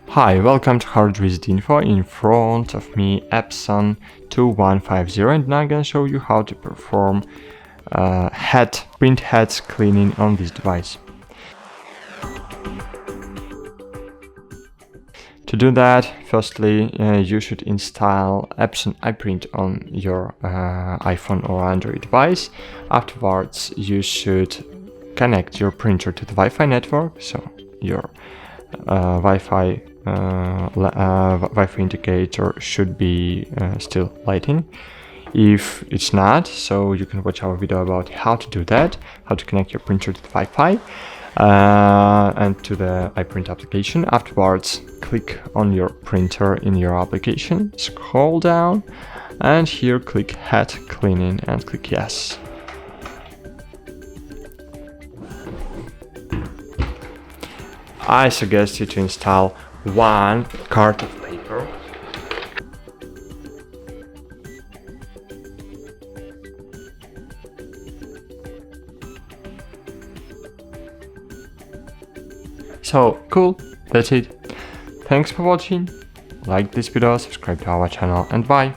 Hi, welcome to HardReset.Info. In front of me Epson 2150, and now I'm gonna show you how to perform Printheads cleaning on this device. To do that, firstly, you should install Epson iPrint on your iPhone or Android device. Afterwards, you should connect your printer to the Wi-Fi network, so your Wi-Fi indicator should be still lighting. If it's not, so you can watch our video about how to do that, how to connect your printer to the Wi-Fi and to the iPrint application. Afterwards, click on your printer in your application, scroll down, and here click Head Cleaning and click Yes. I suggest you to install one card of paper. So cool, that's it. Thanks for watching. Like this video, subscribe to our channel, and bye.